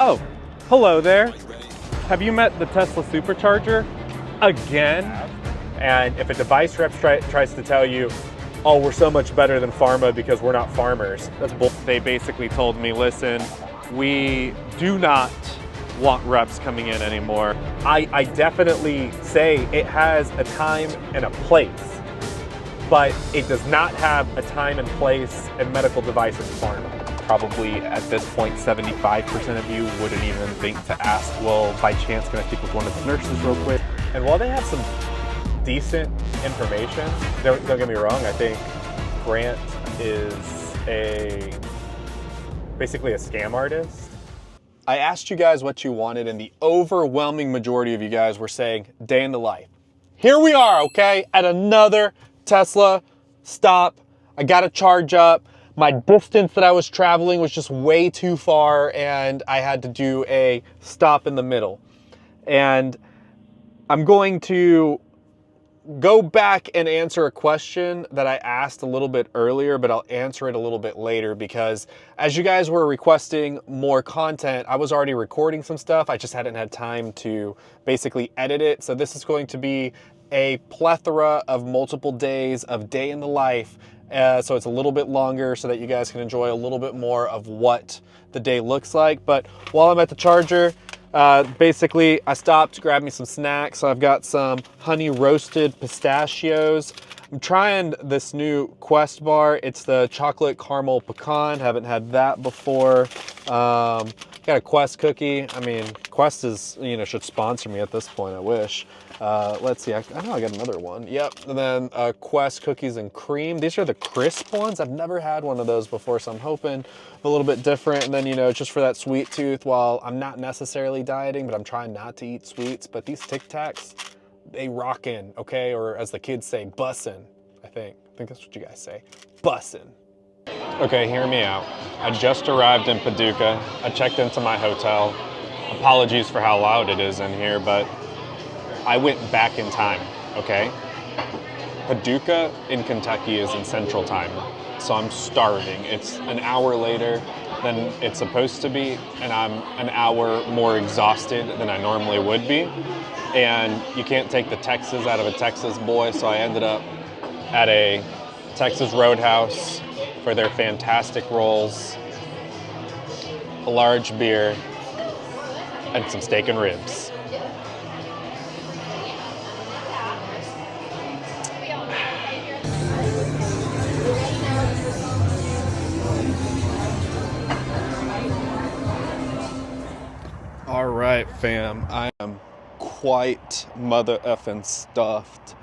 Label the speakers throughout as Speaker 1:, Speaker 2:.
Speaker 1: Oh, hello there. Have you met the Tesla supercharger again? And if a device rep tries to tell you, oh, we're so much better than Pharma because we're not farmers, that's bull. They basically told me, listen, we do not want reps coming in anymore. I definitely say it has a time and a place, but it does not have a time and place in medical devices pharma. Probably at this point, 75% of you wouldn't even think to ask, well, by chance, can I speak with one of the nurses real quick? And while they have some decent information, don't get me wrong, I think Grant is basically a scam artist. I asked you guys what you wanted, and the overwhelming majority of you guys were saying day in the life. Here we are, okay, at another Tesla stop. I got to charge up. My distance that I was traveling was just way too far, and I had to do a stop in the middle. And I'm going to go back and answer a question that I asked a little bit earlier, but I'll answer it a little bit later because as you guys were requesting more content, I was already recording some stuff. I just hadn't had time to basically edit it. So this is going to be a plethora of multiple days of day in the life. So it's a little bit longer so that you guys can enjoy a little bit more of what the day looks like. But while I'm at the charger, basically I stopped, grabbed me some snacks. So I've got some honey roasted pistachios. I'm trying this new Quest bar. It's the chocolate caramel pecan. Haven't had that before. Got a Quest cookie. I mean, Quest is, should sponsor me at this point, I wish. Let's see, I know I got another one. Yep, and then Quest cookies and cream. These are the crisp ones. I've never had one of those before, so I'm hoping a little bit different. And then, just for that sweet tooth, while I'm not necessarily dieting, but I'm trying not to eat sweets, but these Tic Tacs, they rockin', okay? Or as the kids say, bussin', I think that's what you guys say, bussin'. Okay, hear me out. I just arrived in Paducah. I checked into my hotel. Apologies for how loud it is in here, but I went back in time, okay? Paducah in Kentucky is in Central Time, so I'm starving. It's an hour later than it's supposed to be, and I'm an hour more exhausted than I normally would be. And you can't take the Texas out of a Texas boy, so I ended up at a Texas Roadhouse for their fantastic rolls, a large beer, and some steak and ribs. All right, fam, I am quite mother effing stuffed.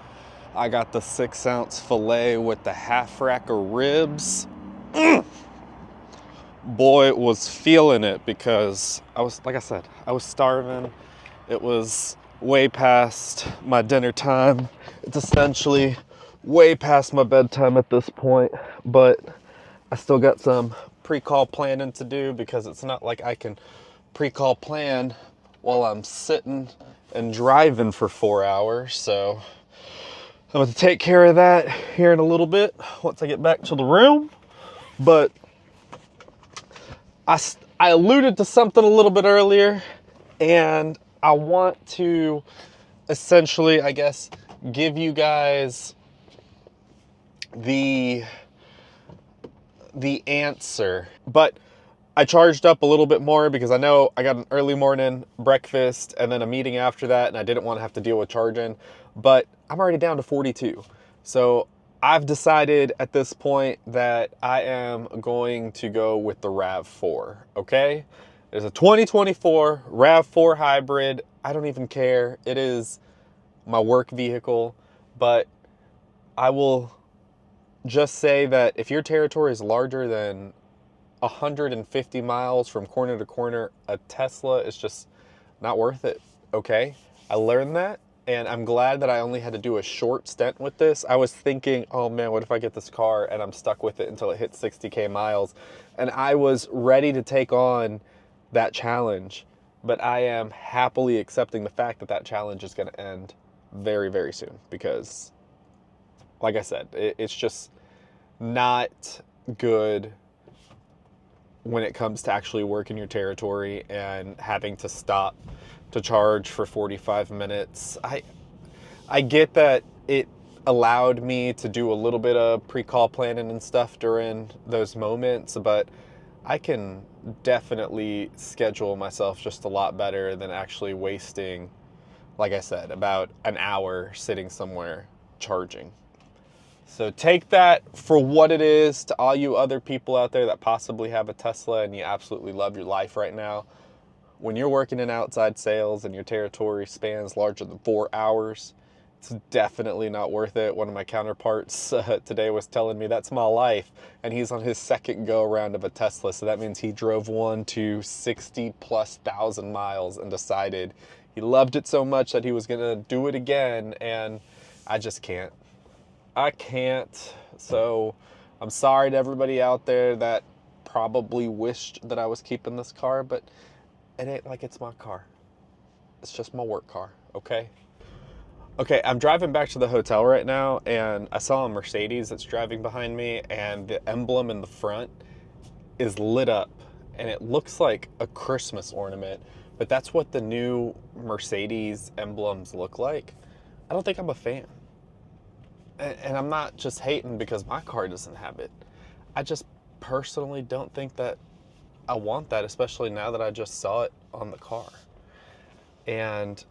Speaker 1: I got the 6-ounce filet with the half rack of ribs. Boy, was feeling it because like I said, I was starving. It was way past my dinner time. It's essentially way past my bedtime at this point, but I still got some pre-call planning to do because it's not like I can pre-call plan while I'm sitting and driving for 4 hours. So I'm going to take care of that here in a little bit once I get back to the room. But I alluded to something a little bit earlier, and I want to essentially, I guess, give you guys the answer. But I charged up a little bit more because I know I got an early morning breakfast and then a meeting after that, and I didn't want to have to deal with charging. But I'm already down to 42. So I've decided at this point that I am going to go with the RAV4, okay? There's a 2024 RAV4 hybrid. I don't even care. It is my work vehicle, but I will just say that if your territory is larger than 150 miles from corner to corner, a Tesla is just not worth it, okay? I learned that, and I'm glad that I only had to do a short stint with this. I was thinking, oh man, what if I get this car and I'm stuck with it until it hits 60K miles? And I was ready to take on that challenge, but I am happily accepting the fact that that challenge is gonna end very, very soon because, like I said, it's just not good when it comes to actually working your territory and having to stop to charge for 45 minutes. I get that it allowed me to do a little bit of pre-call planning and stuff during those moments, but I can definitely schedule myself just a lot better than actually wasting, like I said, about an hour sitting somewhere charging. So take that for what it is. To all you other people out there that possibly have a Tesla and you absolutely love your life right now, when you're working in outside sales and your territory spans larger than 4 hours, it's definitely not worth it. One of my counterparts today was telling me that's my life, and he's on his second go around of a Tesla. So that means he drove one to 60,000+ miles and decided he loved it so much that he was gonna do it again, and I just can't. I can't. So I'm sorry to everybody out there that probably wished that I was keeping this car, but it ain't like it's my car. It's just my work car, okay? Okay, I'm driving back to the hotel right now, and I saw a Mercedes that's driving behind me, and the emblem in the front is lit up, and it looks like a Christmas ornament, but that's what the new Mercedes emblems look like. I don't think I'm a fan. And I'm not just hating because my car doesn't have it. I just personally don't think that I want that, especially now that I just saw it on the car. And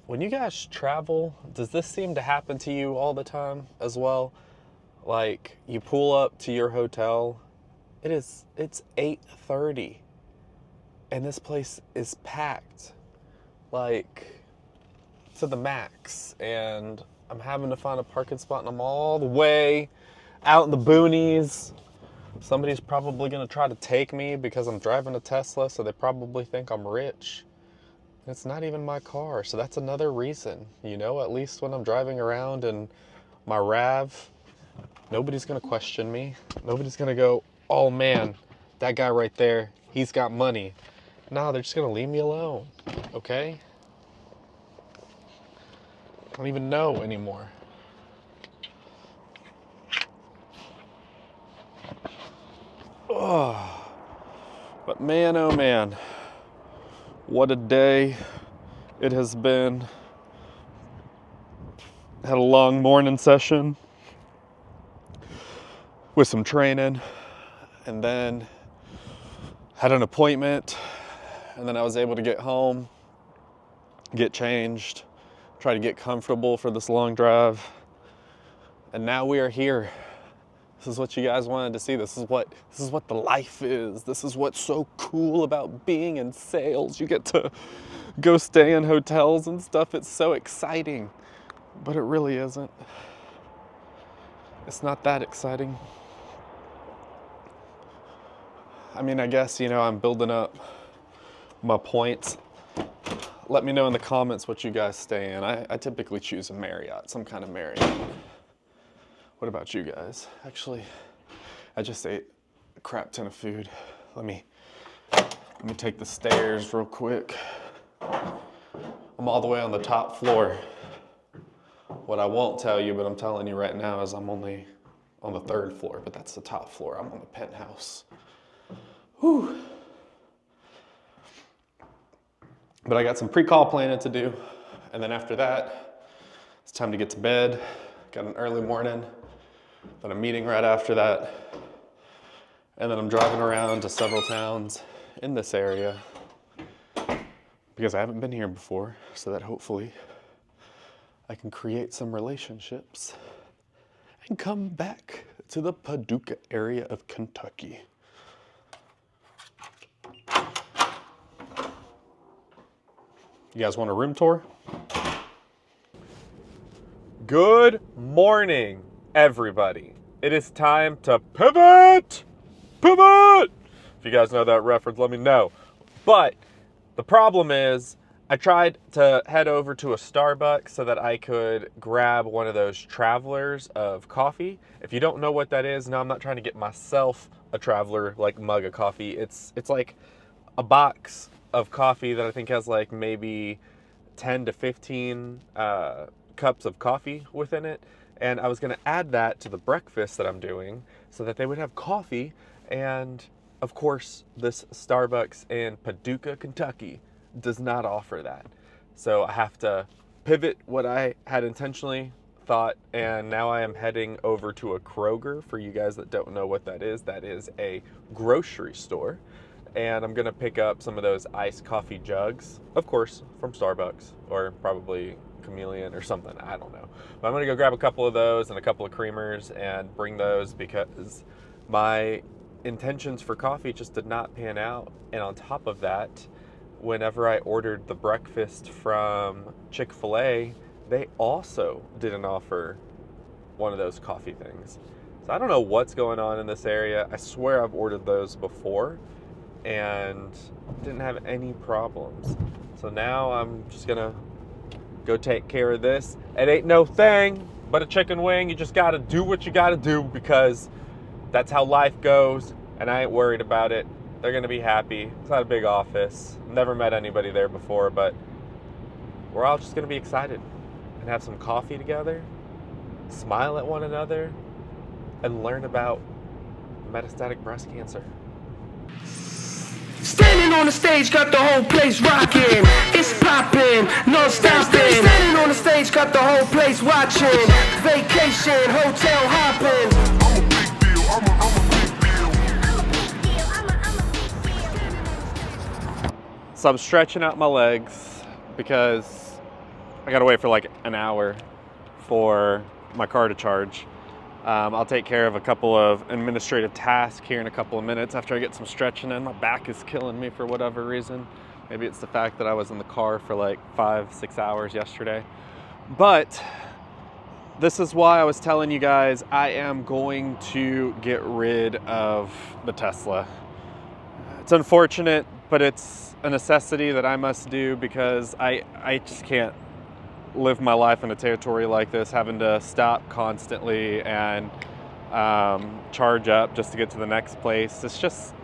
Speaker 1: when you guys travel, does this seem to happen to you all the time as well? Like, you pull up to your hotel, it's 8:30, and this place is packed, like, to the max, and I'm having to find a parking spot, and I'm all the way out in the boonies. Somebody's probably gonna try to take me because I'm driving a Tesla, so they probably think I'm rich. It's not even my car, so that's another reason, you know, at least when I'm driving around in my RAV, nobody's gonna question me. Nobody's gonna go, oh man, that guy right there, he's got money. No, they're just gonna leave me alone, okay? I don't even know anymore. Oh, but man, oh man, what a day it has been. Had a long morning session with some training, and then had an appointment, and then I was able to get home, get changed, try to get comfortable for this long drive, and now we are here. This is what you guys wanted to see. This is what the life is. This is what's so cool about being in sales. You get to go stay in hotels and stuff. It's so exciting, but it really isn't. It's not that exciting. I mean, I guess, you know, I'm building up my points. Let me know in the comments what you guys stay in. I typically choose a Marriott, some kind of Marriott. What about you guys? Actually, I just ate a crap ton of food. Let me take the stairs real quick. I'm all the way on the top floor. What I won't tell you, but I'm telling you right now, is I'm only on the 3rd floor, but that's the top floor. I'm on the penthouse. Whew. But I got some pre-call planning to do, and then after that, it's time to get to bed. Got an early morning, then a meeting right after that, and then I'm driving around to several towns in this area because I haven't been here before, so that hopefully I can create some relationships and come back to the Paducah area of Kentucky. You guys want a room tour? Good morning, everybody. It is time to pivot! Pivot! If you guys know that reference, let me know. But the problem is, I tried to head over to a Starbucks so that I could grab one of those travelers of coffee. If you don't know what that is, now I'm not trying to get myself a traveler like mug of coffee. It's like a box of coffee that I think has like maybe 10 to 15 cups of coffee within it. And I was gonna add that to the breakfast that I'm doing so that they would have coffee and Of course, this Starbucks in Paducah, Kentucky does not offer that. So I have to pivot what I had intentionally thought, and now I am heading over to a Kroger. For you guys that don't know what that is a grocery store. And I'm gonna pick up some of those iced coffee jugs, of course, from Starbucks, or probably Chameleon or something, I don't know. But I'm gonna go grab a couple of those and a couple of creamers and bring those because my intentions for coffee just did not pan out. And on top of that, whenever I ordered the breakfast from Chick-fil-A, they also didn't offer one of those coffee things. So I don't know what's going on in this area. I swear I've ordered those before and didn't have any problems. So now I'm just gonna go take care of this. It ain't no thing but a chicken wing. You just gotta do what you gotta do because that's how life goes, and I ain't worried about it. They're gonna be happy. It's not a big office. Never met anybody there before, but we're all just gonna be excited and have some coffee together, smile at one another, and learn about metastatic breast cancer.
Speaker 2: Standing on the stage, got the whole place rocking. It's popping, no stopping. Standing on the stage, got the whole place watching. Vacation, hotel hopping. I'm a big deal, I'm a big deal.
Speaker 1: So I'm stretching out my legs because I gotta wait for like an hour for my car to charge. I'll take care of a couple of administrative tasks here in a couple of minutes after I get some stretching in. My back is killing me for whatever reason. Maybe it's the fact that I was in the car for like 5-6 hours yesterday. But this is why I was telling you guys I am going to get rid of the Tesla. It's unfortunate, but it's a necessity that I must do because I just can't live my life in a territory like this, having to stop constantly and charge up just to get to the next place. It's just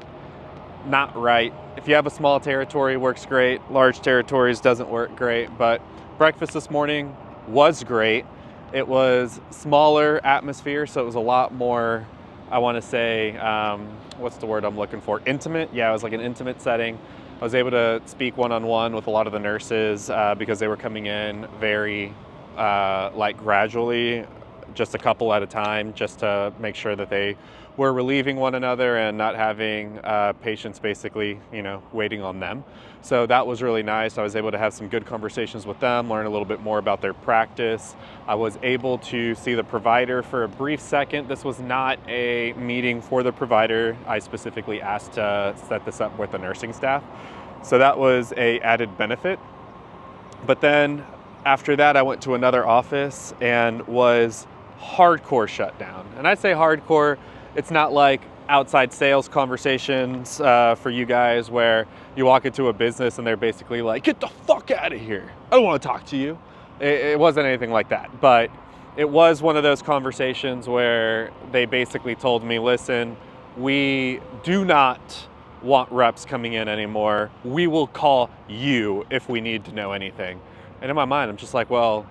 Speaker 1: not right. If you have a small territory, it works great. Large territories doesn't work great, but breakfast this morning was great. It was smaller atmosphere, so it was a lot more, I want to say, what's the word I'm looking for? Intimate? Yeah, it was like an intimate setting. I was able to speak one-on-one with a lot of the nurses because they were coming in very like gradually, just a couple at a time, just to make sure that they were relieving one another and not having patients basically, waiting on them. So that was really nice. I was able to have some good conversations with them, learn a little bit more about their practice. I was able to see the provider for a brief second. This was not a meeting for the provider. I specifically asked to set this up with the nursing staff. So that was an added benefit. But then after that, I went to another office and was hardcore shut down. And I say hardcore, it's not like outside sales conversations for you guys where you walk into a business and they're basically like, get the fuck out of here. I don't want to talk to you. It wasn't anything like that, but it was one of those conversations where they basically told me, listen, we do not want reps coming in anymore. We will call you if we need to know anything. And in my mind, I'm just like, well,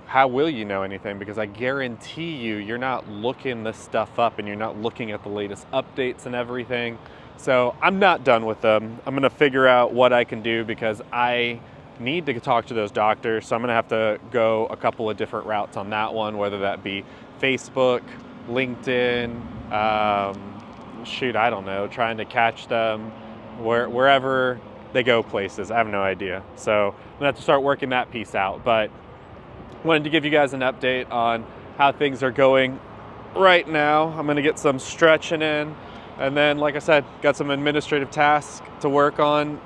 Speaker 1: how will you know anything? Because I guarantee you're not looking this stuff up and you're not looking at the latest updates and everything. So I'm not done with them. I'm gonna figure out what I can do because I need to talk to those doctors. So I'm gonna have to go a couple of different routes on that one, whether that be Facebook, LinkedIn, I don't know, trying to catch them wherever they go places. I have no idea. So I'm gonna have to start working that piece out. But wanted to give you guys an update on how things are going right now. I'm gonna get some stretching in, and then, like I said, got some administrative tasks to work on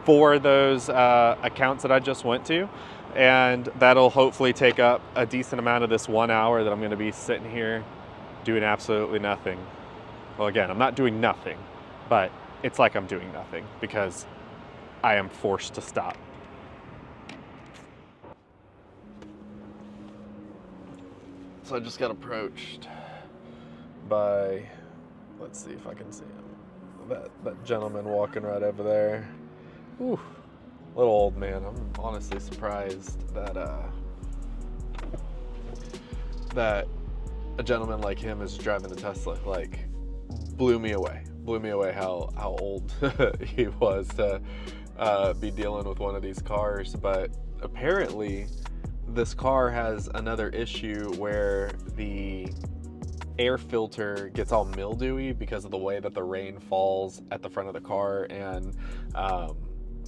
Speaker 1: for those accounts that I just went to, and that'll hopefully take up a decent amount of this 1 hour that I'm gonna be sitting here doing absolutely nothing. Well, again, I'm not doing nothing, but it's like I'm doing nothing because I am forced to stop. So I just got approached by, let's see if I can see him, that gentleman walking right over there. Ooh, little old man. I'm honestly surprised that that a gentleman like him is driving a Tesla. Like, blew me away. blew me away how old he was to be dealing with one of these cars. But apparently this car has another issue where the air filter gets all mildewy because of the way that the rain falls at the front of the car, and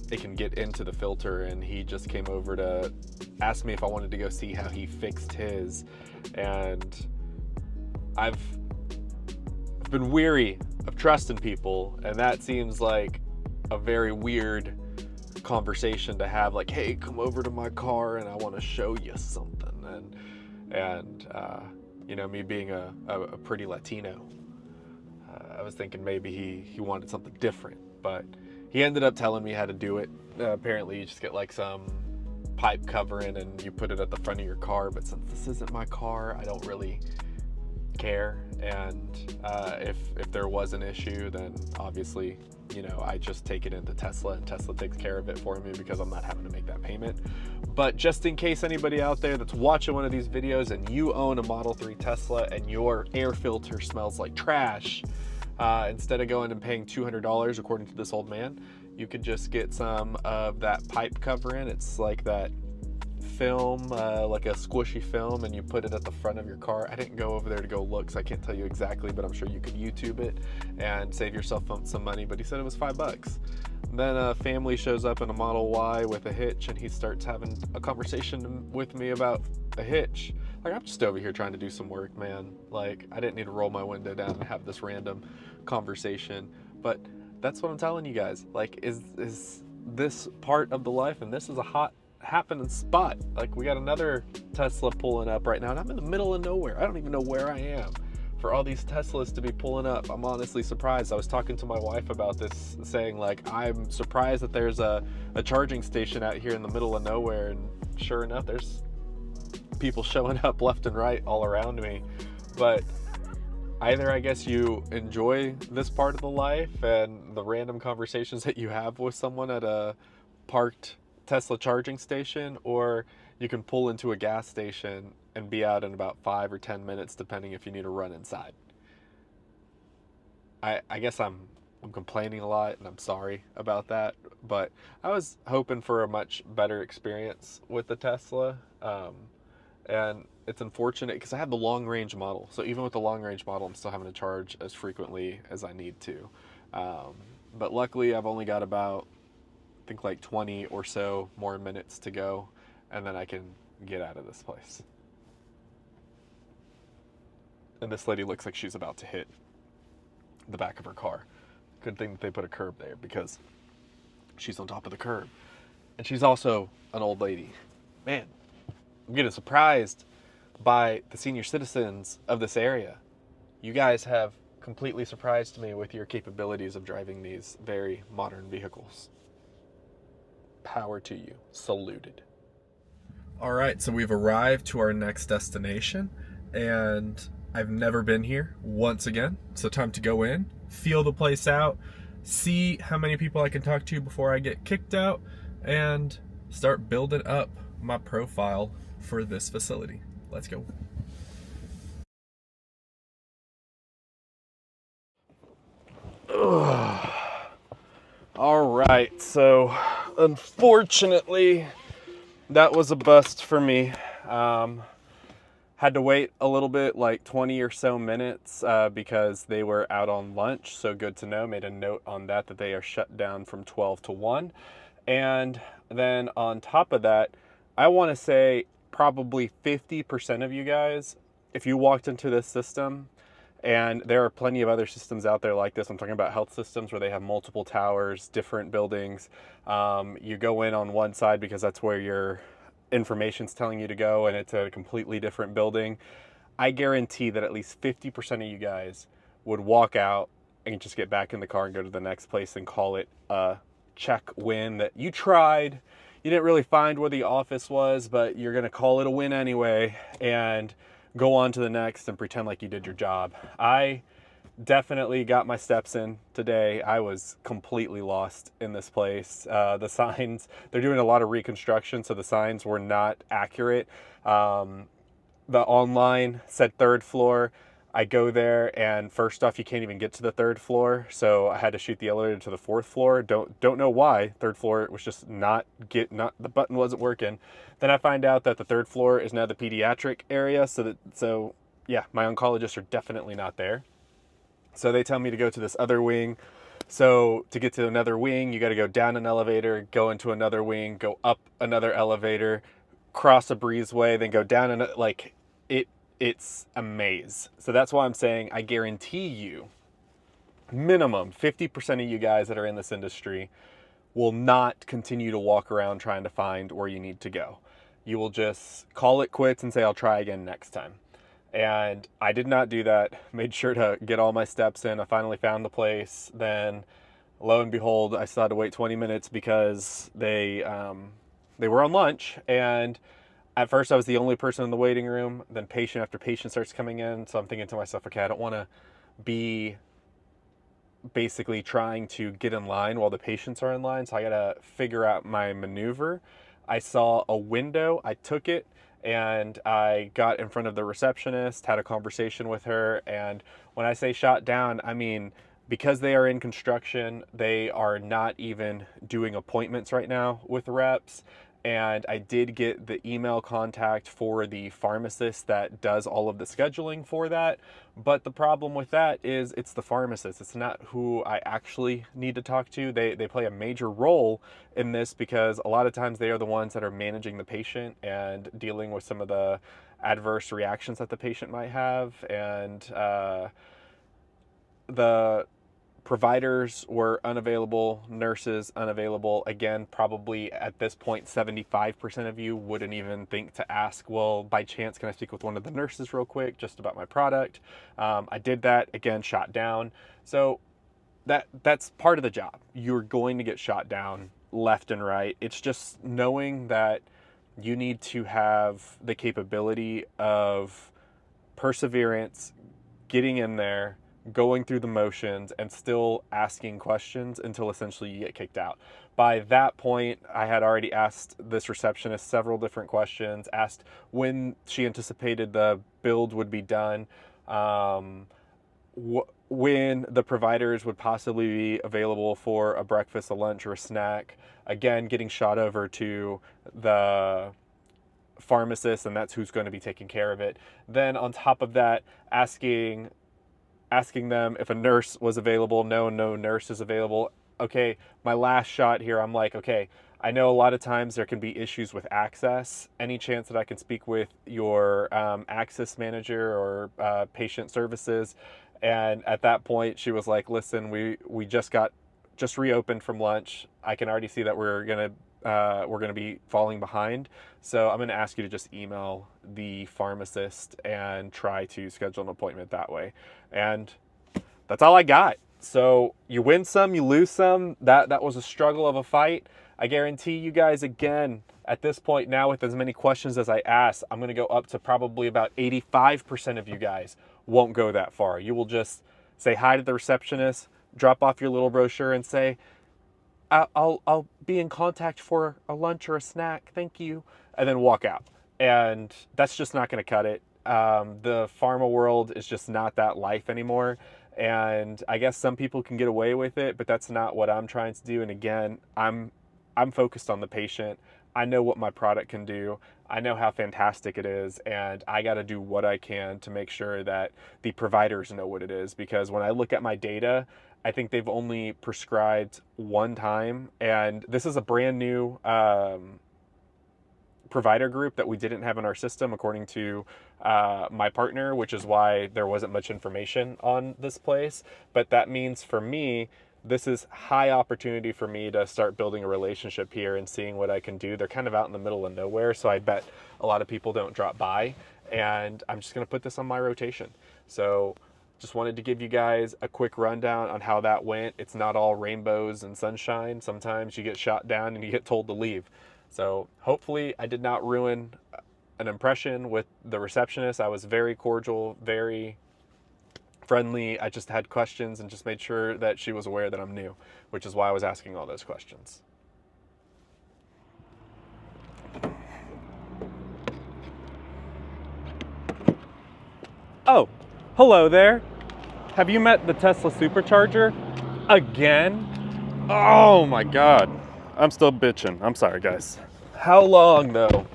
Speaker 1: it can get into the filter. And he just came over to ask me if I wanted to go see how he fixed his. And I've been weary of trusting people, and that seems like a very weird conversation to have, like, hey, come over to my car and I want to show you something. And you know, me being a pretty Latino, I was thinking maybe he wanted something different, but he ended up telling me how to do it. Apparently you just get like some pipe covering and you put it at the front of your car, but since this isn't my car, I don't really care. And if there was an issue, then obviously, you know, I just take it into Tesla and Tesla takes care of it for me because I'm not having to make that payment. But just in case anybody out there that's watching one of these videos and you own a Model 3 Tesla and your air filter smells like trash, instead of going and paying $200 according to this old man, you could just get some of that pipe covering. It's like that film, like a squishy film, and you put it at the front of your car. I didn't go over there to go look, so I can't tell you exactly, but I'm sure you could YouTube it and save yourself some money. But he said it was $5. Then a family shows up in a Model Y with a hitch, and he starts having a conversation with me about a hitch. Like, I'm just over here trying to do some work, man. Like, I didn't need to roll my window down and have this random conversation. But that's what I'm telling you guys. Like, is this part of the life, and this is a hot happening spot. Like, we got another Tesla pulling up right now, and I'm in the middle of nowhere. I don't even know where I am for all these Teslas to be pulling up. I'm honestly surprised. I was talking to my wife about this, saying, like, I'm surprised that there's a charging station out here in the middle of nowhere, and sure enough, there's people showing up left and right all around me. But either, I guess, you enjoy this part of the life and the random conversations that you have with someone at a parked Tesla charging station, or you can pull into a gas station and be out in about 5 or 10 minutes, depending if you need to run inside. I guess I'm complaining a lot, and I'm sorry about that, but I was hoping for a much better experience with the Tesla. And it's unfortunate because I have the long range model. So even with the long range model, I'm still having to charge as frequently as I need to. But luckily I've only got about, I think, like 20 or so more minutes to go, and then I can get out of this place. And this lady looks like she's about to hit the back of her car. Good thing that they put a curb there, because she's on top of the curb. And she's also an old lady. Man, I'm getting surprised by the senior citizens of this area. You guys have completely surprised me with your capabilities of driving these very modern vehicles. Power to you. Saluted. All right, so we've arrived to our next destination, and I've never been here once again. So time to go in, feel the place out, see how many people I can talk to before I get kicked out, and start building up my profile for this facility. Let's go. Ugh. All right, so unfortunately that was a bust for me. Had to wait a little bit, like 20 or so minutes, because they were out on lunch. So good to know. Made a note on that they are shut down from 12 to 1. And then on top of that, I want to say probably 50% of you guys, if you walked into this system, and there are plenty of other systems out there like this. I'm talking about health systems where they have multiple towers, different buildings. You go in on one side because that's where your information's telling you to go, and it's a completely different building. I guarantee that at least 50% of you guys would walk out and just get back in the car and go to the next place and call it a check win, that you tried. You didn't really find where the office was, but you're going to call it a win anyway and go on to the next and pretend like you did your job. I definitely got my steps in today. I was completely lost in this place. The signs, they're doing a lot of reconstruction, so the signs were not accurate. The online said 3rd floor. I go there, and first off, you can't even get to the third floor, so I had to shoot the elevator to the fourth floor. Don't know why. Third floor was just not the button wasn't working. Then I find out that the third floor is now the pediatric area, so yeah, my oncologists are definitely not there. So they tell me to go to this other wing. So to get to another wing, you got to go down an elevator, go into another wing, go up another elevator, cross a breezeway, then go down and it's a maze. So that's why I'm saying I guarantee you, minimum 50% of you guys that are in this industry will not continue to walk around trying to find where you need to go. You will just call it quits and say, I'll try again next time. And I did not do that. Made sure to get all my steps in. I finally found the place. Then, lo and behold, I still had to wait 20 minutes because they were on lunch. And at first, I was the only person in the waiting room. Then patient after patient starts coming in. So I'm thinking to myself, okay, I don't want to be basically trying to get in line while the patients are in line. So I got to figure out my maneuver. I saw a window. I took it. And I got in front of the receptionist, had a conversation with her. And when I say shot down, I mean, because they are in construction, they are not even doing appointments right now with reps. And I did get the email contact for the pharmacist that does all of the scheduling for that. But the problem with that is it's the pharmacist. It's not who I actually need to talk to. They play a major role in this because a lot of times they are the ones that are managing the patient and dealing with some of the adverse reactions that the patient might have. And the providers were unavailable, nurses unavailable. Again, probably at this point, 75% of you wouldn't even think to ask, well, by chance, can I speak with one of the nurses real quick, just about my product? I did that, again, shot down. So that's part of the job. You're going to get shot down left and right. It's just knowing that you need to have the capability of perseverance, getting in there, going through the motions, and still asking questions until essentially you get kicked out. By that point, I had already asked this receptionist several different questions, asked when she anticipated the build would be done, when the providers would possibly be available for a breakfast, a lunch, or a snack. Again, getting shot over to the pharmacist, and that's who's going to be taking care of it. Then on top of that, asking them if a nurse was available. No nurse is available. Okay, my last shot here, I'm like, okay, I know a lot of times there can be issues with access. Any chance that I can speak with your access manager or patient services? And at that point, she was like, listen, we just reopened from lunch. I can already see that we're gonna be falling behind. So I'm gonna ask you to just email the pharmacist and try to schedule an appointment that way. And that's all I got. So you win some, you lose some. That was a struggle of a fight. I guarantee you guys, again, at this point now, with as many questions as I ask, I'm gonna go up to probably about 85% of you guys won't go that far. You will just say hi to the receptionist, drop off your little brochure and say, I'll be in contact for a lunch or a snack, thank you, and then walk out. And that's just not going to cut it. The pharma world is just not that life anymore. And I guess some people can get away with it, but that's not what I'm trying to do. And again, I'm focused on the patient. I know what my product can do. I know how fantastic it is, and I got to do what I can to make sure that the providers know what it is. Because when I look at my data, I think they've only prescribed one time, and this is a brand new provider group that we didn't have in our system, according to my partner, which is why there wasn't much information on this place. But that means for me, this is high opportunity for me to start building a relationship here and seeing what I can do. They're kind of out in the middle of nowhere, so I bet a lot of people don't drop by, and I'm just going to put this on my rotation. So just wanted to give you guys a quick rundown on how that went. It's not all rainbows and sunshine. Sometimes you get shot down and you get told to leave. So hopefully I did not ruin an impression with the receptionist. I was very cordial, very friendly. I just had questions and just made sure that she was aware that I'm new, which is why I was asking all those questions. Oh, Hello there. Have you met the Tesla supercharger again? Oh my God. I'm still bitching. I'm sorry, guys. How long though?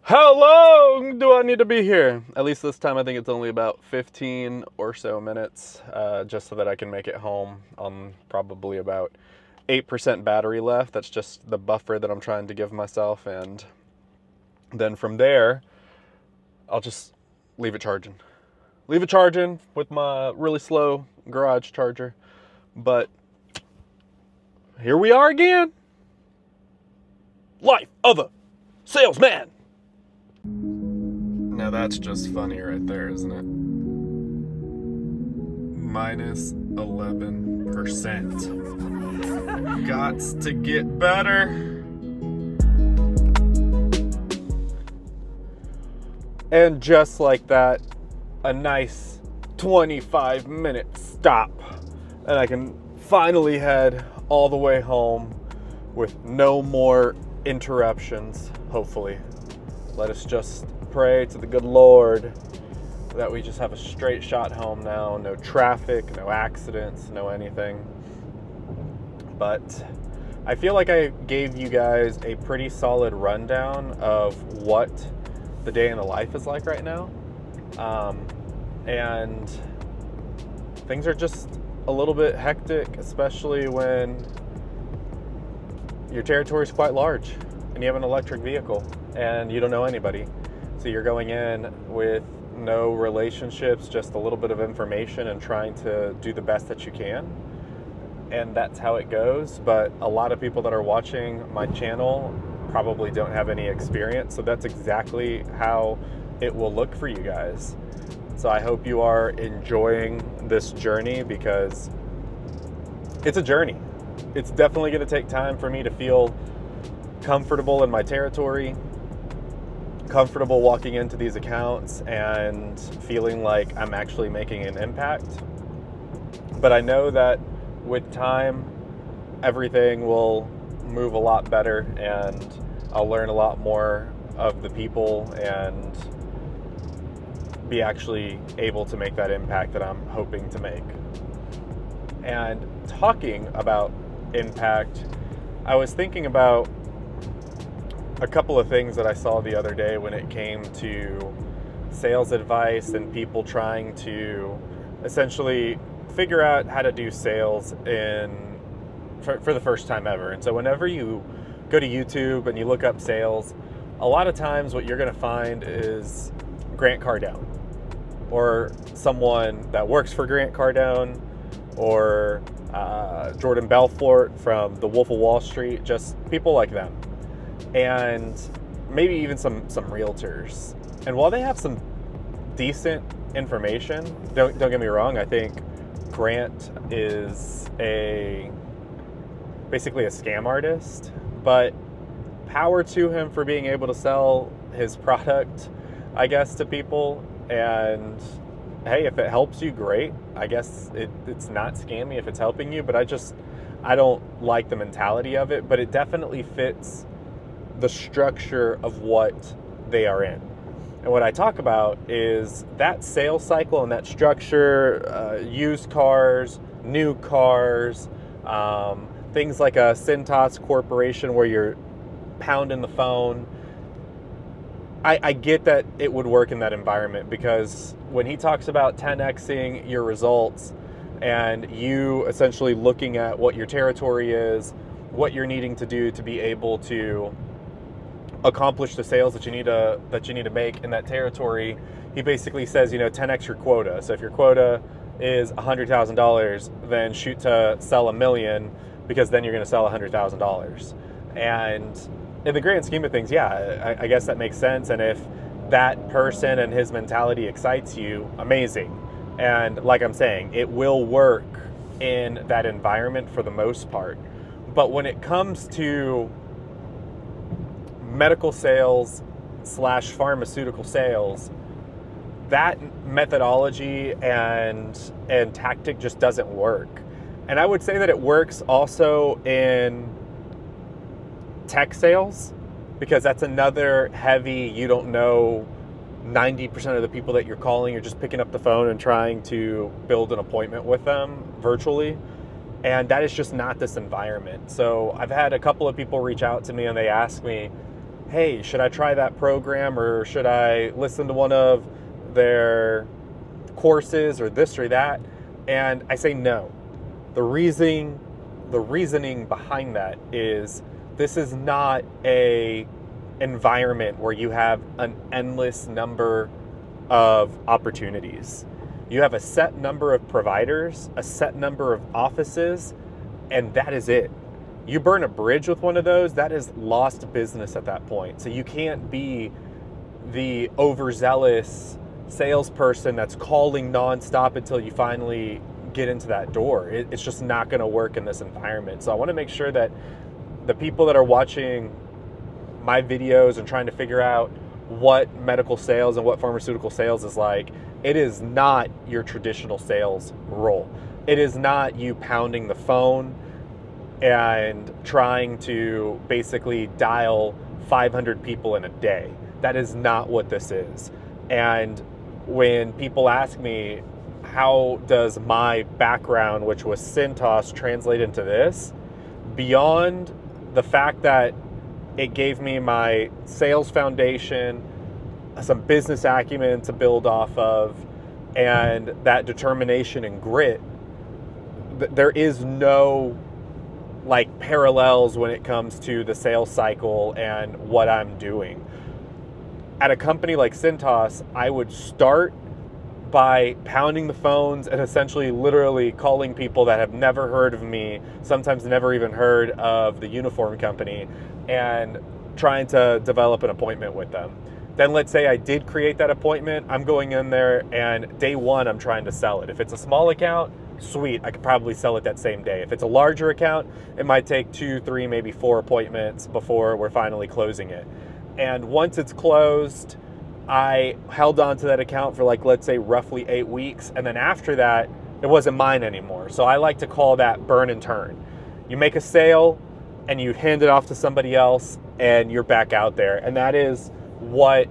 Speaker 1: How long do I need to be here? At least this time I think it's only about 15 or so minutes, just so that I can make it home. Probably about 8% battery left. That's just the buffer that I'm trying to give myself. And then from there, I'll just leave it charging. Leave it charging with my really slow garage charger. But here we are again. Life of a salesman. Now that's just funny right there, isn't it? Minus 11%. Gots to get better. And just like that, a nice 25-minute stop. And I can finally head all the way home with no more interruptions, hopefully. Let us just pray to the good Lord that we just have a straight shot home now. No traffic, no accidents, no anything. But I feel like I gave you guys a pretty solid rundown of what the day in the life is like right now. And things are just a little bit hectic, especially when your territory is quite large and you have an electric vehicle and you don't know anybody. So you're going in with no relationships, just a little bit of information and trying to do the best that you can. And that's how it goes. But a lot of people that are watching my channel probably don't have any experience. So that's exactly how it will look for you guys. So I hope you are enjoying this journey, because it's a journey. It's definitely going to take time for me to feel comfortable in my territory, comfortable walking into these accounts and feeling like I'm actually making an impact. But I know that with time, everything will move a lot better and I'll learn a lot more of the people and be actually able to make that impact that I'm hoping to make. And talking about impact, I was thinking about a couple of things that I saw the other day when it came to sales advice and people trying to essentially figure out how to do sales for the first time ever. And so whenever you go to YouTube and you look up sales, a lot of times what you're going to find is Grant Cardone, or someone that works for Grant Cardone, or Jordan Belfort from the Wolf of Wall Street, just people like them. And maybe even some realtors. And while they have some decent information, don't get me wrong, I think Grant is basically a scam artist, but power to him for being able to sell his product, I guess, to people. And hey, if it helps you, great. I guess it's not scammy if it's helping you, but I don't like the mentality of it, but it definitely fits the structure of what they are in. And what I talk about is that sales cycle and that structure, used cars, new cars, things like a Cintas Corporation where you're pounding the phone. I get that it would work in that environment, because when he talks about 10xing your results and you essentially looking at what your territory is, what you're needing to do to be able to accomplish the sales that you need to make in that territory, he basically says, 10x your quota. So if your quota is $100,000, then shoot to sell $1 million, because then you're going to sell $100,000. And in the grand scheme of things, yeah, I guess that makes sense. And if that person and his mentality excites you, amazing. And like I'm saying, it will work in that environment for the most part. But when it comes to medical sales / pharmaceutical sales, that methodology and tactic just doesn't work. And I would say that it works also in tech sales, because that's another heavy, you don't know 90% of the people that you're calling, you're just picking up the phone and trying to build an appointment with them virtually. And that is just not this environment. So I've had a couple of people reach out to me and they ask me, hey, should I try that program, or should I listen to one of their courses, or this or that? And I say no. The reasoning behind that is this is not a environment where you have an endless number of opportunities. You have a set number of providers, a set number of offices, and that is it. You burn a bridge with one of those, that is lost business at that point. So you can't be the overzealous salesperson that's calling nonstop until you finally get into that door. It's just not going to work in this environment. So I want to make sure that the people that are watching my videos and trying to figure out what medical sales and what pharmaceutical sales is like, it is not your traditional sales role. It is not you pounding the phone and trying to basically dial 500 people in a day. That is not what this is. And when people ask me, how does my background, which was Cintas, translate into this? Beyond the fact that it gave me my sales foundation, some business acumen to build off of, and that determination and grit, there is no like parallels when it comes to the sales cycle and what I'm doing. At a company like Cintas, I would start by pounding the phones and essentially literally calling people that have never heard of me, sometimes never even heard of the uniform company, and trying to develop an appointment with them. Then let's say I did create that appointment, I'm going in there and day one I'm trying to sell it. If it's a small account, sweet, I could probably sell it that same day. If it's a larger account, it might take 2, 3, maybe 4 appointments before we're finally closing it. And once it's closed, I held on to that account for like, let's say roughly 8 weeks. And then after that, it wasn't mine anymore. So I like to call that burn and turn. You make a sale and you hand it off to somebody else and you're back out there. And that is what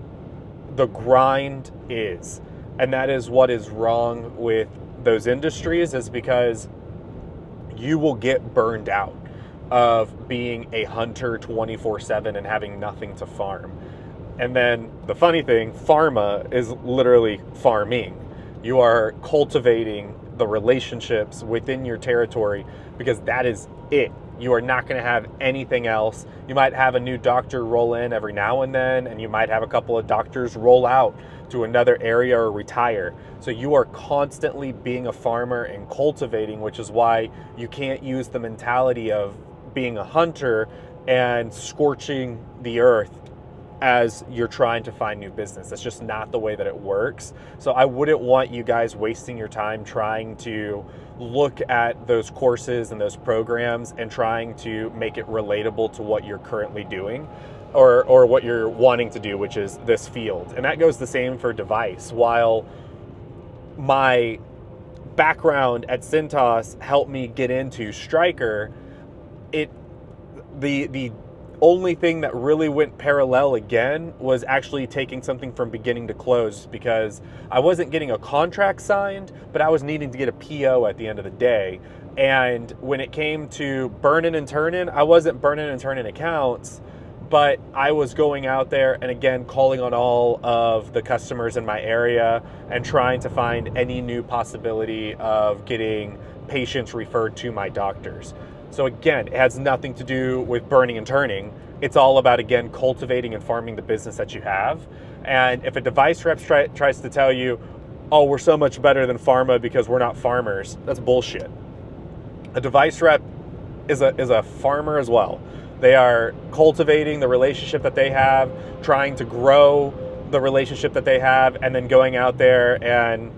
Speaker 1: the grind is. And that is what is wrong with those industries, is because you will get burned out of being a hunter 24/7 and having nothing to farm. And then the funny thing, pharma is literally farming. You are cultivating the relationships within your territory because that is it. You are not going to have anything else. You might have a new doctor roll in every now and then, and you might have a couple of doctors roll out to another area or retire. So you are constantly being a farmer and cultivating, which is why you can't use the mentality of being a hunter and scorching the earth as you're trying to find new business. That's just not the way that it works. So I wouldn't want you guys wasting your time trying to look at those courses and those programs and trying to make it relatable to what you're currently doing or what you're wanting to do, which is this field. And that goes the same for device. While my background at Cintas helped me get into Stryker, the only thing that really went parallel again was actually taking something from beginning to close, because I wasn't getting a contract signed, but I was needing to get a PO at the end of the day. And when it came to burning and turning, I wasn't burning and turning accounts, but I was going out there and again calling on all of the customers in my area and trying to find any new possibility of getting patients referred to my doctors. So again, it has nothing to do with burning and turning. It's all about, again, cultivating and farming the business that you have. And if a device rep tries to tell you, oh, we're so much better than pharma because we're not farmers, that's bullshit. A device rep is a farmer as well. They are cultivating the relationship that they have, trying to grow the relationship that they have, and then going out there and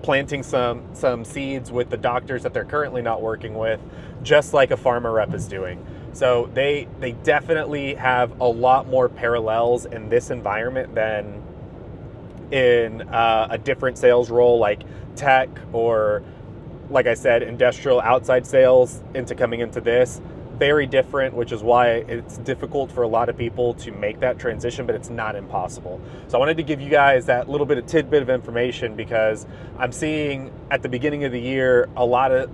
Speaker 1: planting some seeds with the doctors that they're currently not working with, just like a pharma rep is doing. So they definitely have a lot more parallels in this environment than in a different sales role like tech or, like I said, industrial outside sales into coming into this. very different, which is why it's difficult for a lot of people to make that transition, but it's not impossible. So I wanted to give you guys that little bit of tidbit of information, because I'm seeing at the beginning of the year a lot of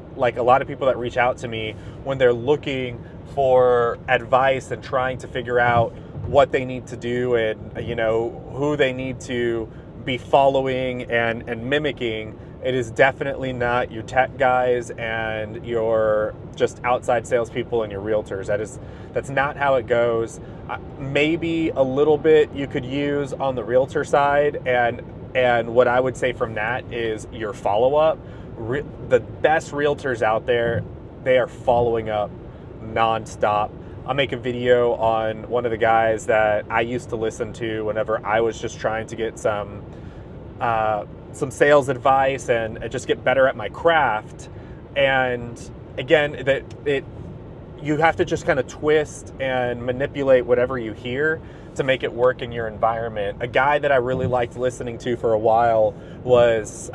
Speaker 1: people that reach out to me when they're looking for advice and trying to figure out what they need to do and, you know, who they need to be following and mimicking. It is definitely not your tech guys and your just outside salespeople and your realtors. That's not how it goes. Maybe a little bit you could use on the realtor side, and what I would say from that is your follow-up. The best realtors out there, they are following up nonstop. I'll make a video on one of the guys that I used to listen to whenever I was just trying to get some sales advice and just get better at my craft. And again, you have to just kind of twist and manipulate whatever you hear to make it work in your environment. A guy that I really liked listening to for a while was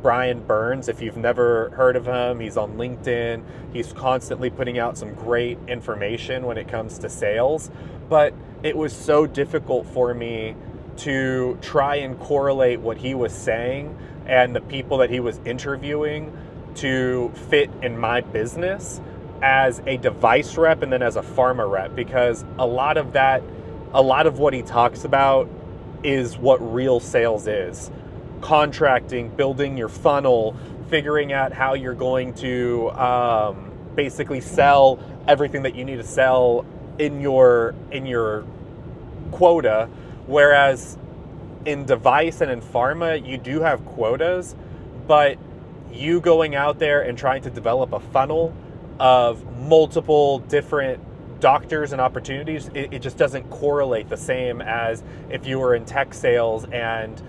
Speaker 1: Brian Burns. If you've never heard of him, he's on LinkedIn. He's constantly putting out some great information when it comes to sales. But it was so difficult for me to try and correlate what he was saying and the people that he was interviewing to fit in my business as a device rep and then as a pharma rep, because a lot of what he talks about is what real sales is. Contracting, building your funnel, figuring out how you're going to basically sell everything that you need to sell in your quota. Whereas in device and in pharma, you do have quotas, but you going out there and trying to develop a funnel of multiple different doctors and opportunities, it just doesn't correlate the same as if you were in tech sales and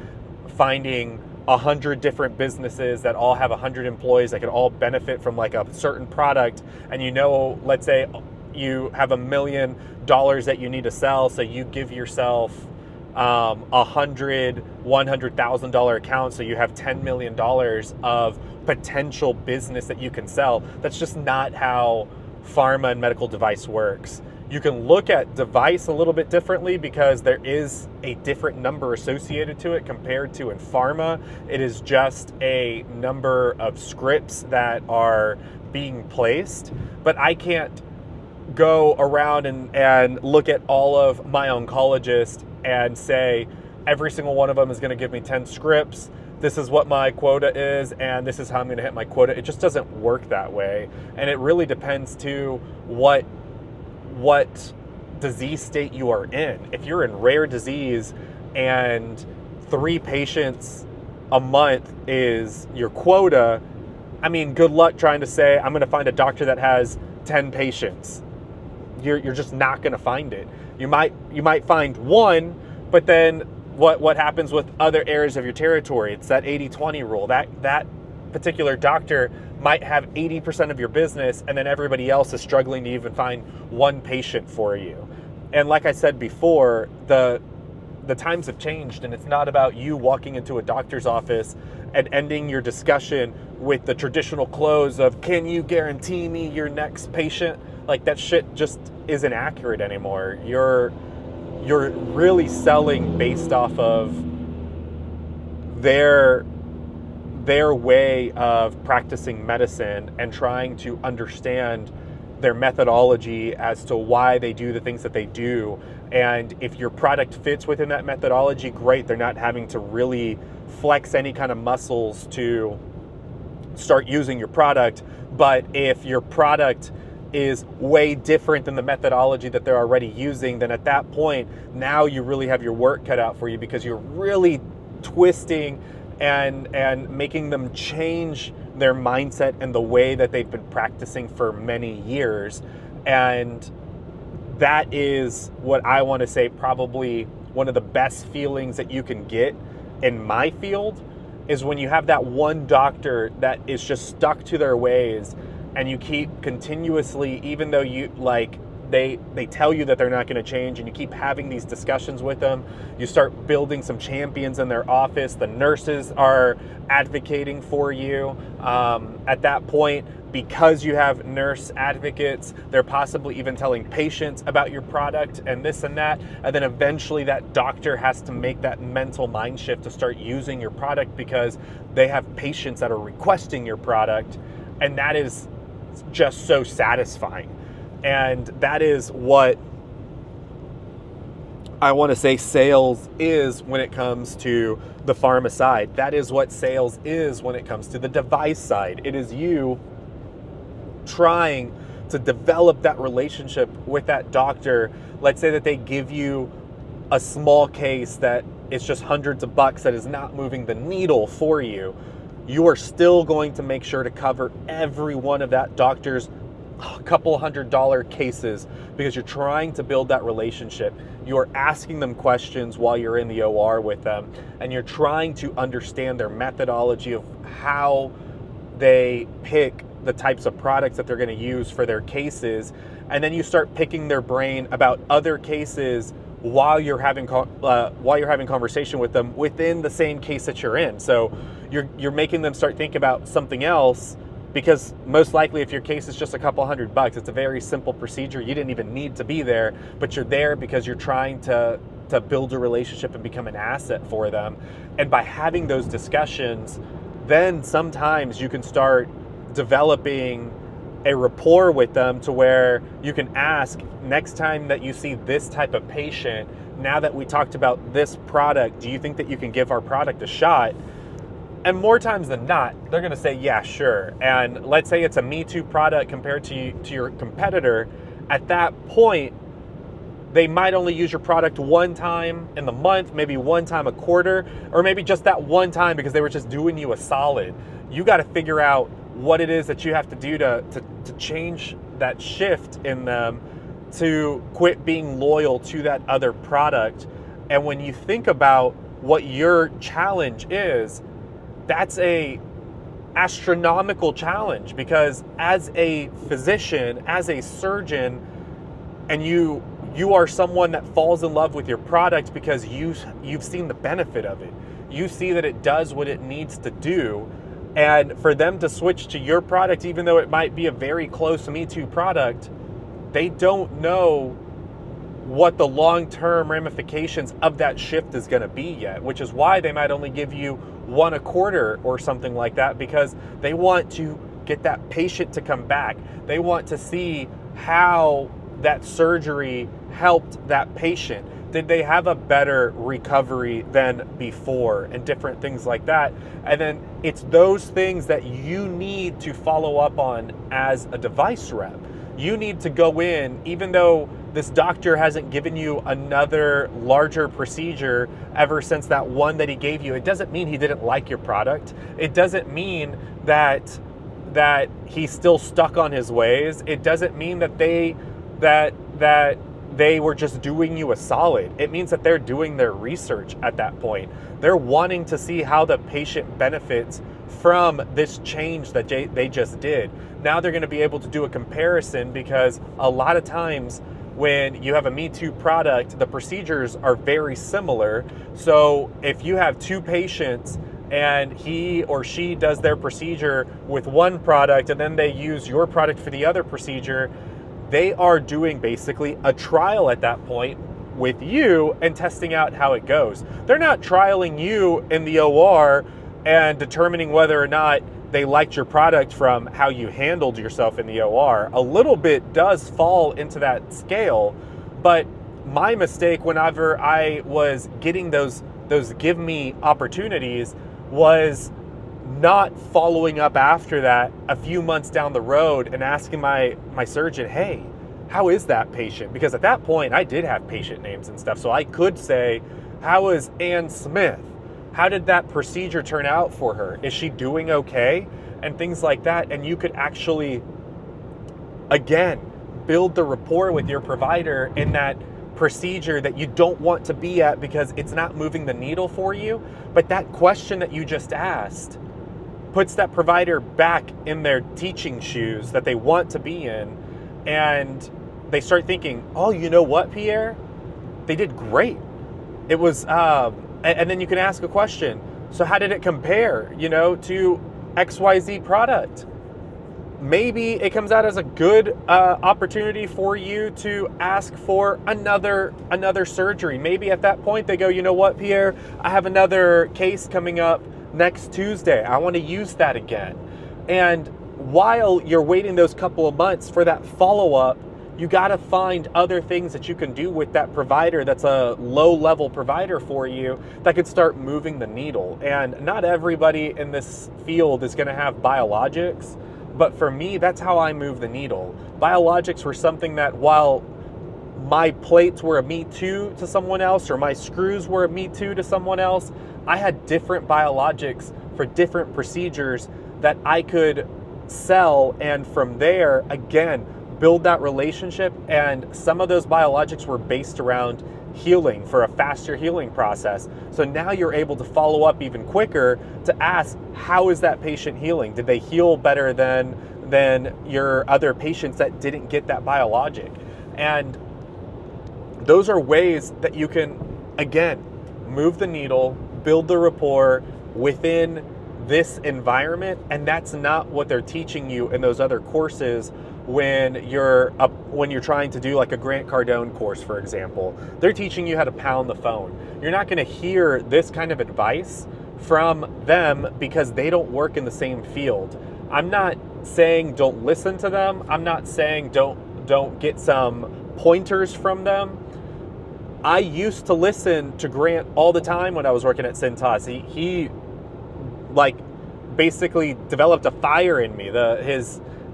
Speaker 1: finding 100 different businesses that all have 100 employees that could all benefit from like a certain product. And let's say you have $1 million that you need to sell, so you give yourself $100,000 accounts, so you have $10 million of potential business that you can sell. That's just not how pharma and medical device works. You can look at device a little bit differently because there is a different number associated to it compared to in pharma. It is just a number of scripts that are being placed, but I can't go around and look at all of my oncologists and say every single one of them is going to give me 10 scripts. This is what my quota is, and this is how I'm going to hit my quota. It just doesn't work that way. And it really depends to what disease state you are in. If you're in rare disease and 3 patients a month is your quota, I mean, good luck trying to say, I'm going to find a doctor that has 10 patients. You're just not going to find it. You might find one, but then what happens with other areas of your territory? It's that 80-20 rule. That particular doctor might have 80% of your business, and then everybody else is struggling to even find one patient for you. And like I said before, the times have changed, and it's not about you walking into a doctor's office and ending your discussion with the traditional close of, can you guarantee me your next patient? Like, that shit just isn't accurate anymore. You're really selling based off of their way of practicing medicine and trying to understand their methodology as to why they do the things that they do. And if your product fits within that methodology, great. They're not having to really flex any kind of muscles to start using your product. But if your product is way different than the methodology that they're already using, then at that point, now you really have your work cut out for you, because you're really twisting and making them change their mindset and the way that they've been practicing for many years. And that is what I want to say, probably one of the best feelings that you can get in my field, is when you have that one doctor that is just stuck to their ways, and you keep continuously, even though they tell you that they're not going to change, and you keep having these discussions with them. You start building some champions in their office. The nurses are advocating for you. At that point, because you have nurse advocates, they're possibly even telling patients about your product and this and that. And then eventually that doctor has to make that mental mind shift to start using your product because they have patients that are requesting your product. And that is just so satisfying. And that is what I want to say sales is when it comes to the pharma side. That is what sales is when it comes to the device side. It is you trying to develop that relationship with that doctor. Let's say that they give you a small case that it's just hundreds of bucks that is not moving the needle for you. You are still going to make sure to cover every one of that doctor's couple $100 cases because you're trying to build that relationship. You're asking them questions while you're in the OR with them, and you're trying to understand their methodology of how they pick the types of products that they're going to use for their cases. And then you start picking their brain about other cases while you're having conversation with them within the same case that you're in. So you're making them start thinking about something else, because most likely if your case is just a couple $100, it's a very simple procedure. You didn't even need to be there, but you're there because you're trying to build a relationship and become an asset for them. And by having those discussions, then sometimes you can start developing a rapport with them to where you can ask, next time that you see this type of patient, now that we talked about this product, do you think that you can give our product a shot? And more times than not, they're going to say, yeah, sure. And let's say it's a Me Too product compared to your competitor. At that point, they might only use your product one time in the month, maybe one time a quarter, or maybe just that one time because they were just doing you a solid. You got to figure out what it is that you have to do to change that shift in them to quit being loyal to that other product. And when you think about what your challenge is, that's a astronomical challenge, because as a physician, as a surgeon, and you are someone that falls in love with your product because you've seen the benefit of it. You see that it does what it needs to do. And for them to switch to your product, even though it might be a very close Me Too product, they don't know what the long-term ramifications of that shift is going to be yet, which is why they might only give you one a quarter or something like that, because they want to get that patient to come back. They want to see how that surgery helped that patient. Did they have a better recovery than before, and different things like that? And then it's those things that you need to follow up on as a device rep. You need to go in, even though this doctor hasn't given you another larger procedure ever since that one that he gave you. It doesn't mean he didn't like your product. It doesn't mean that he's still stuck on his ways. It doesn't mean that they were just doing you a solid. It means that they're doing their research at that point. They're wanting to see how the patient benefits from this change that they just did. Now they're going to be able to do a comparison, because a lot of times when you have a Me Too product, the procedures are very similar. So if you have two patients and he or she does their procedure with one product and then they use your product for the other procedure, they are doing basically a trial at that point with you and testing out how it goes. They're not trialing you in the OR and determining whether or not they liked your product from how you handled yourself in the OR. A little bit does fall into that scale, but my mistake whenever I was getting those give me opportunities was not following up after that a few months down the road and asking my surgeon, hey, how is that patient? Because at that point I did have patient names and stuff, so I could say, how is Ann Smith? How did that procedure turn out for her? Is she doing okay? And things like that. And you could actually, again, build the rapport with your provider in that procedure that you don't want to be at because it's not moving the needle for you. But that question that you just asked puts that provider back in their teaching shoes that they want to be in. And they start thinking, oh, you know what, Pierre? They did great. It was, and then you can ask a question. So how did it compare, to XYZ product? Maybe it comes out as a good opportunity for you to ask for another surgery. Maybe at that point they go, you know what, Pierre, I have another case coming up next Tuesday. I want to use that again. And while you're waiting those couple of months for that follow-up, you got to find other things that you can do with that provider that's a low-level provider for you that could start moving the needle. And not everybody in this field is going to have biologics, but for me, that's how I move the needle. Biologics were something that, while my plates were a me too to someone else, or my screws were a me too to someone else, I had different biologics for different procedures that I could sell, and from there, again, build that relationship. And some of those biologics were based around healing, for a faster healing process. So now you're able to follow up even quicker to ask, how is that patient healing? Did they heal better than your other patients that didn't get that biologic? And those are ways that you can, again, move the needle, build the rapport within this environment. And that's not what they're teaching you in those other courses when you're trying to do like a Grant Cardone course, for example. They're teaching you how to pound the phone. You're not going to hear this kind of advice from them because they don't work in the same field. I'm not saying don't listen to them. I'm not saying don't get some pointers from them. I used to listen to Grant all the time when I was working at Cintas. He like basically developed a fire in me.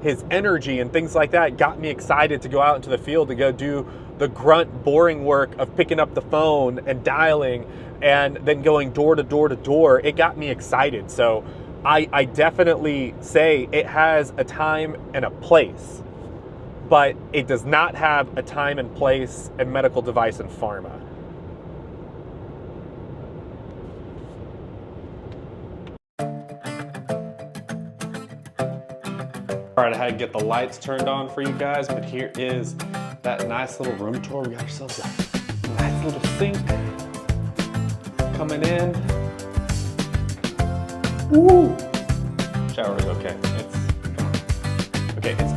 Speaker 1: His energy and things like that got me excited to go out into the field to go do the grunt, boring work of picking up the phone and dialing and then going door to door to door. It got me excited. So I definitely say it has a time and a place, but it does not have a time and place in medical device and pharma. All right, I had to get the lights turned on for you guys, but here is that nice little room tour. We got ourselves a nice little sink coming in. Woo! Shower is okay.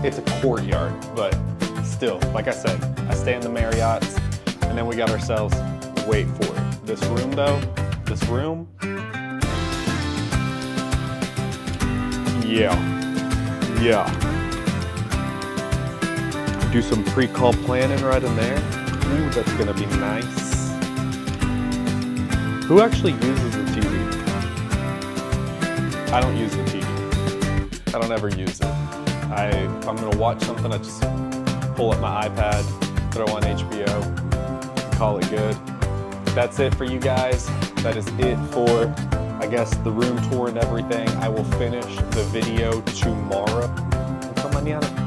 Speaker 1: It's a courtyard, but still, like I said, I stay in the Marriotts, and then we got ourselves, wait for it, this room though, yeah. Do some pre-call planning right in there. Ooh, that's gonna be nice. Who actually uses the TV? I don't use the TV. I don't ever use it. If I'm gonna watch something, I just pull up my iPad, throw on HBO, call it good. That's it for you guys. That is it for, I guess, the room tour and everything. I will finish the video tomorrow. Until mañana.